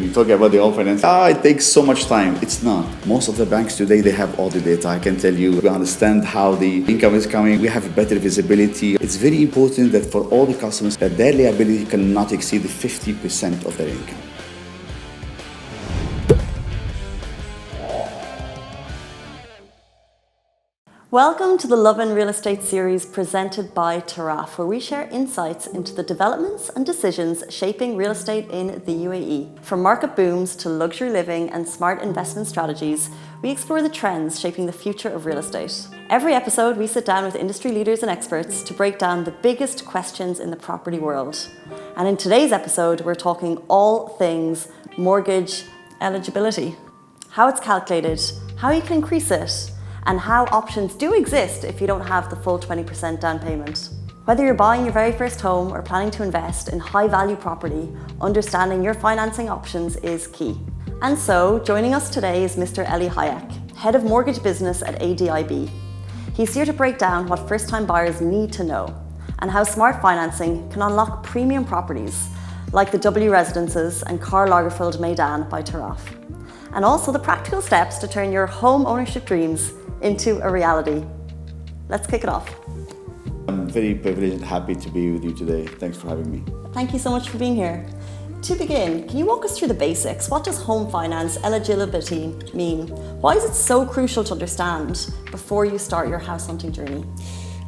you talk about the own finance, it takes so much time. It's not. Most of the banks today, they have all the data. I can tell you, we understand how the income is coming. We have better visibility. It's very important that for all the customers, that their liability cannot exceed the 50% of their income. Welcome to the Lovin Real Estate series presented by Taraf, where we share insights into the developments and decisions shaping real estate in the UAE. From market booms to luxury living and smart investment strategies, we explore the trends shaping the future of real estate. Every episode, we sit down with industry leaders and experts to break down the biggest questions in the property world. And in today's episode, we're talking all things mortgage eligibility, how it's calculated, how you can increase it, and how options do exist if you don't have the full 20% down payment. Whether you're buying your very first home or planning to invest in high-value property, understanding your financing options is key. And so, joining us today is Mr. Elie Hayek, Head of Mortgage Business at ADIB. He's here to break down what first-time buyers need to know and how smart financing can unlock premium properties like the W Residences and Karl Lagerfeld Meydan by Taraf, and also the practical steps to turn your home ownership dreams into a reality. Let's kick it off. I'm very privileged and happy to be with you today. Thanks for having me. Thank you so much for being here. To begin, can you walk us through the basics? What does home finance eligibility mean? Why is it so crucial to understand before you start your house hunting journey?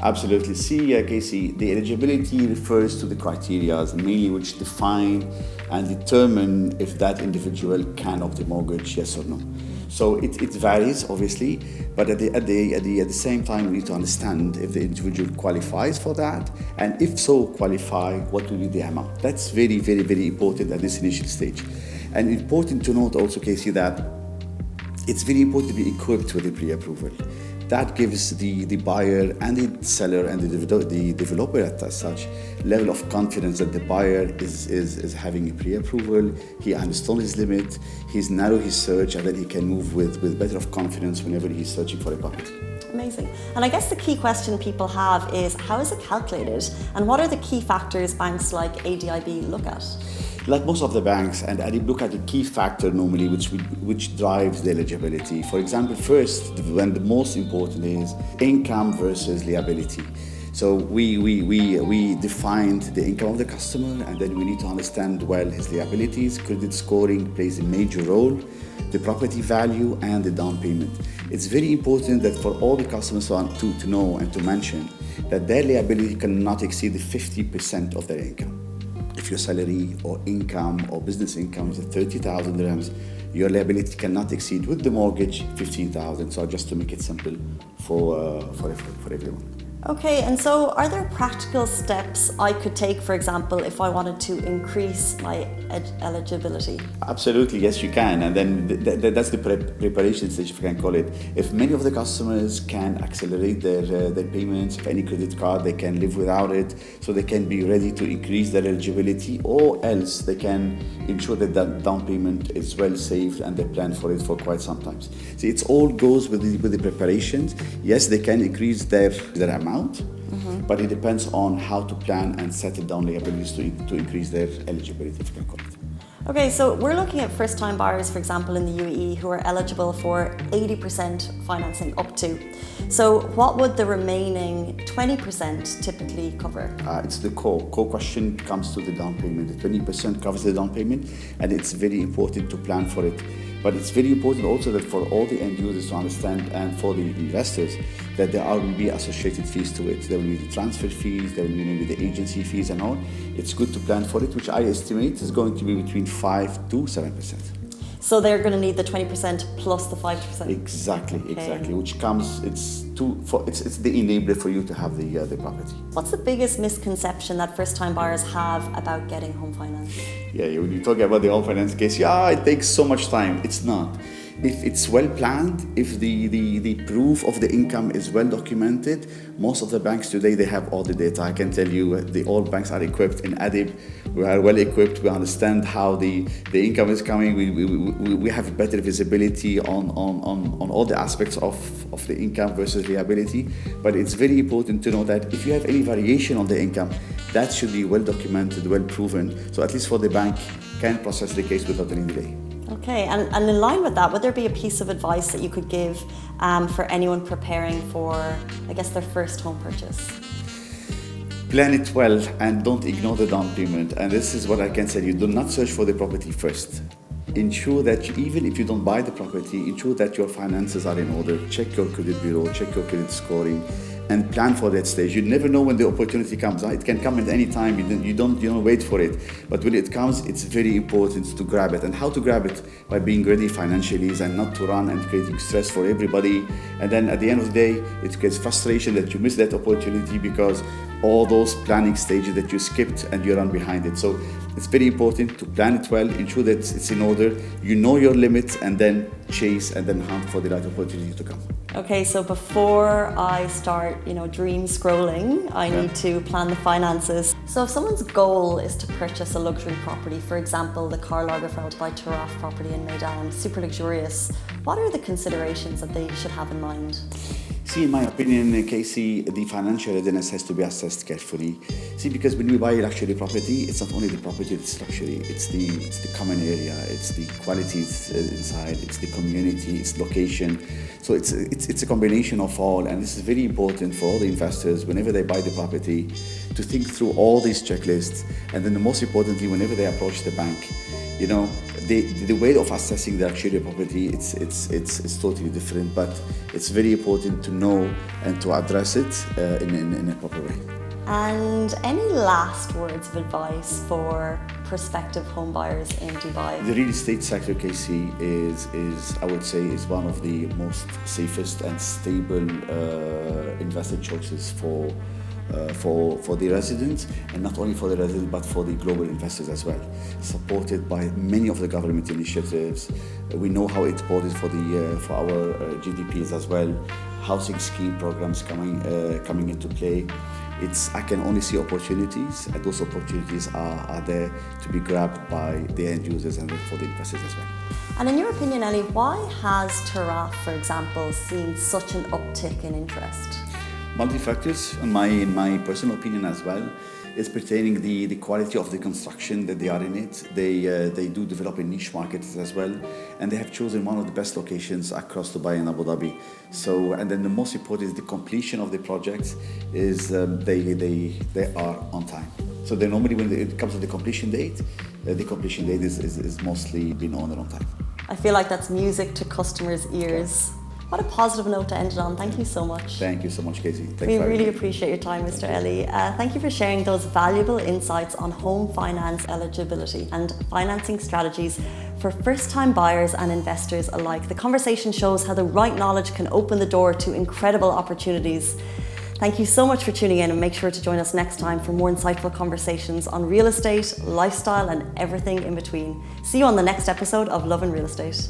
Absolutely. See, Casey, the eligibility refers to the criteria mainly which define and determine if that individual can opt the mortgage, yes or no. So it varies, obviously, but at the same time, we need to understand if the individual qualifies for that, and if so qualify, what will be the amount. That's very, very, very important at this initial stage. And important to note also, Casey, that it's very important to be equipped with the pre-approval. That gives the buyer and the seller and the developer as such level of confidence that the buyer is having a pre-approval, he understands his limit, he's narrowed his search, and then he can move with better of confidence whenever he's searching for a property. Amazing. And I guess the key question people have is, how is it calculated? And what are the key factors banks like ADIB look at? Like most of the banks, and ADIB look at the key factor normally which drives the eligibility. For example, first, when the most important is income versus liability. So we defined the income of the customer, and then we need to understand well his liabilities. Credit scoring plays a major role, the property value, and the down payment. It's very important that for all the customers to know and to mention that their liability cannot exceed the 50% of their income. If your salary or income or business income is at 30,000 dirhams, your liability cannot exceed with the mortgage 15,000. So just to make it simple for everyone. Okay, and so are there practical steps I could take, for example, if I wanted to increase my eligibility? Absolutely, yes, you can. And then that's the preparation stage, if you can call it. If many of the customers can accelerate their payments, if any credit card, they can live without it, so they can be ready to increase their eligibility, or else they can ensure that that down payment is well saved and they plan for it for quite some time. See, it all goes with the preparations. Yes, they can increase their amount, but it depends on how to plan and settle down liabilities to increase their eligibility, if you can call it. Okay, so we're looking at first-time buyers, for example, in the UAE who are eligible for 80% financing up to. So what would the remaining 20% typically cover? It's the core question comes to the down payment. The 20% covers the down payment, and it's very important to plan for it. But it's very important also that for all the end users to understand, and for the investors, that there will be associated fees to it. There will be the transfer fees, there will be maybe the agency fees and all. It's good to plan for it, which I estimate is going to be between 5 to 7%. So they're going to need the 20% plus the 5%? Exactly. Which comes, it's the enabler for you to have the property. What's the biggest misconception that first-time buyers have about getting home finance? Yeah, when you talk about the home finance case, it takes so much time. It's not. If it's well planned, if the proof of the income is well documented, most of the banks today, they have all the data. I can tell you, all banks are equipped. In ADIB, we are well equipped. We understand how the income is coming. We have better visibility on all the aspects of the income versus liability. But it's very important to know that if you have any variation on the income, that should be well documented, well proven. So at least for the bank can process the case without any delay. Okay, and in line with that, would there be a piece of advice that you could give for anyone preparing for, I guess, their first home purchase? Plan it well and don't ignore the down payment. And this is what I can tell you. Do not search for the property first. Ensure that even if you don't buy the property, ensure that your finances are in order. Check your credit bureau, check your credit scoring, and plan for that stage. You never know when the opportunity comes. It can come at any time. You don't wait for it. But when it comes, it's very important to grab it. And how to grab it? By being ready financially and not to run and creating stress for everybody. And then at the end of the day, it creates frustration that you miss that opportunity because all those planning stages that you skipped and you run behind it. So it's very important to plan it well, ensure that it's in order, you know your limits, and then chase and then hunt for the right opportunity to come. Okay, so before I start, dream scrolling, I need to plan the finances. So if someone's goal is to purchase a luxury property, for example, the Karl Lagerfeld by Taraf property in Meydan, super luxurious, what are the considerations that they should have in mind? See, in my opinion, Casey, the financial readiness has to be assessed carefully. See, because when we buy a luxury property, it's not only the property that's luxury, it's the common area, it's the qualities inside, it's the community, it's location. So it's a combination of all, and this is very important for all the investors whenever they buy the property to think through all these checklists, and then the most importantly, whenever they approach the bank, the way of assessing the luxury property, it's totally different, but it's very important to know and to address it in a proper way. And any last words of advice for prospective home buyers in Dubai? The real estate sector, Casey, is I would say is one of the most safest and stable investment choices for the residents, and not only for the residents but for the global investors as well. Supported by many of the government initiatives, we know how it's important for our GDPs as well. Housing scheme programs coming into play. I can only see opportunities, and those opportunities are there to be grabbed by the end users and for the investors as well. And in your opinion, Elie, why has Taraf, for example, seen such an uptick in interest? Multi-factors, in my personal opinion as well. It's pertaining the quality of the construction that they are in it. They do develop in niche markets as well, and they have chosen one of the best locations across Dubai and Abu Dhabi. So, and then the most important is the completion of the projects is they are on time. So they normally, when it comes to the completion date is mostly being honored on time. I feel like that's music to customers' ears. What a positive note to end it on. Thank you so much. Thank you so much, Casey. We really appreciate your time, Mr. Elie. Thank you for sharing those valuable insights on home finance eligibility and financing strategies for first-time buyers and investors alike. The conversation shows how the right knowledge can open the door to incredible opportunities. Thank you so much for tuning in, and make sure to join us next time for more insightful conversations on real estate, lifestyle, and everything in between. See you on the next episode of Lovin Real Estate.